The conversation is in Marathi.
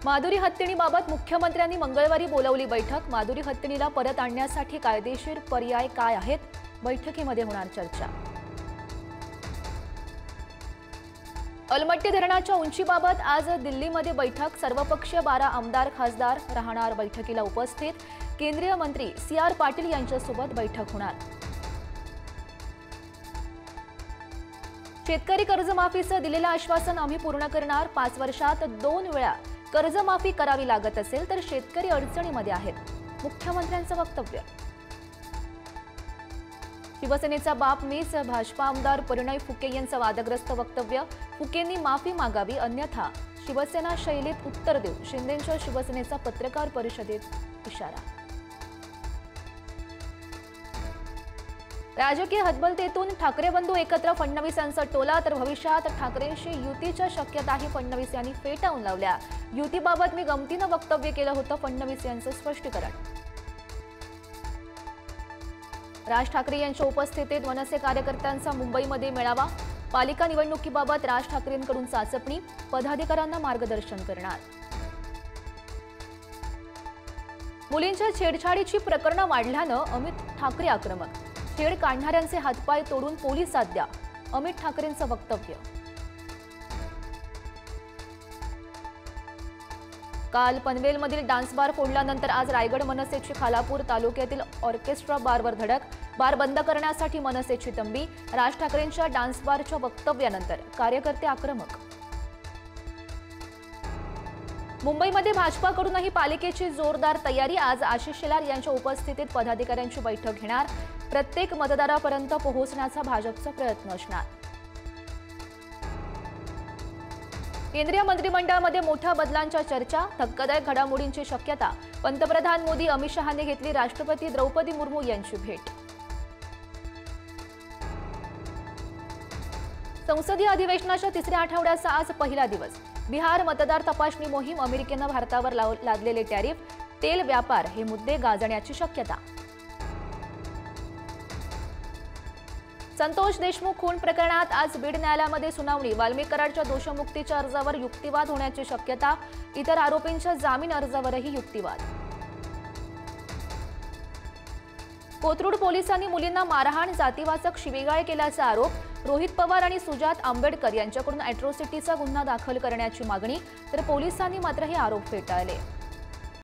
माधुरी हत्तीणीबाबत मुख्यमंत्र्यांनी मंगळवारी बोलावली बैठक। माधुरी हत्तीणीला परत आणण्यासाठी कायदेशीर पर्याय काय आहेत? बैठकीमध्ये होणार चर्चा। अलमट्टी धरणाच्या उंचीबाबत आज दिल्लीमध्ये बैठक। सर्वपक्षीय 12 आमदार खासदार राहणार बैठकीला उपस्थित। केंद्रीय मंत्री CR पाटील यांच्यासोबत बैठक होणार। शेतकरी कर्जमाफीचं दिलेलं आश्वासन आम्ही पूर्ण करणार। 5 वर्षात 2 वेळा कर्जमाफी करावी लागत असेल तर शेतकरी अडचणीमध्ये आहेत, मुख्यमंत्र्यांचं वक्तव्य। शिवसेनेचा बाप मीच, भाजपा आमदार परिणय फुके यांचं वादग्रस्त वक्तव्य। फुकेंनी माफी मागावी अन्यथा शिवसेना शैलीत उत्तर देऊ, शिंदेंच्या शिवसेनेचा पत्रकार परिषदेत इशारा। राजकीय हतबलतेतून ठाकरे बंधू एकत्र, फडणवीसांचा टोला। तर भविष्यात ठाकरेंशी युतीच्या शक्यताही फडणवीस यांनी फेटाळून लावल्या। युतीबाबत मी गमतीनं वक्तव्य केलं होतं, फडणवीस यांचं स्पष्टीकरण। राज ठाकरे यांच्या उपस्थितीत मनसे कार्यकर्त्यांचा मुंबईमध्ये मेळावा। पालिका निवडणुकीबाबत राज ठाकरेंकडून चाचपणी, पदाधिकाऱ्यांना मार्गदर्शन करणार। मुलींच्या छेडछाडीची प्रकरणं वाढल्यानं अमित ठाकरे आक्रमक। छेड काढणाऱ्यांचे हातपाय तोडून पोलिसात द्या, अमित ठाकरेंचं वक्तव्य। काल पनवेलमधील डान्स बार फोडल्यानंतर आज रायगड मनसेची खालापूर तालुक्यातील ऑर्केस्ट्रा बारवर धडक। बार बंद करण्यासाठी मनसेची तंबी। राज ठाकरेंच्या डान्स बारच्या वक्तव्यानंतर कार्यकर्ते आक्रमक। मुंबईमध्ये भाजपाकडूनही पालिकेची जोरदार तयारी। आज आशिष शेलार यांच्या उपस्थितीत पदाधिकाऱ्यांची बैठक घेणार। प्रत्येक मतदारापर्यंत पोहोचण्याचा भाजपचा प्रयत्न असणार। केंद्रीय मंत्रिमंडळामध्ये मोठ्या बदलांच्या चर्चा, धक्कादायक घडामोडींची शक्यता। पंतप्रधान मोदी अमित शहाने घेतली राष्ट्रपती द्रौपदी मुर्मू यांची भेट। संसदीय अधिवेशनाच्या तिसऱ्या आठवड्याचा आज पहिला दिवस। बिहार मतदार तपासणी मोहीम, अमेरिकेनं भारतावर लादलेले टॅरिफ, तेल व्यापार हे मुद्दे गाजण्याची शक्यता। संतोष देशमुख खून प्रकरणात आज बीड न्यायालयामध्ये सुनावणी। वाल्मिक कराडच्या दोषमुक्तीच्या अर्जावर युक्तिवाद होण्याची शक्यता। इतर आरोपींच्या जामीन अर्जावरही युक्तिवाद। कोथरूड पोलिसांनी मुलींना मारहाण, जातीवाचक शिवीगाळ केल्याचा आरोप। रोहित पवार आणि सुजात आंबेडकर यांच्याकडून अॅट्रॉसिटीचा गुन्हा दाखल करण्याची मागणी, तर पोलिसांनी मात्र हे आरोप फेटाळले।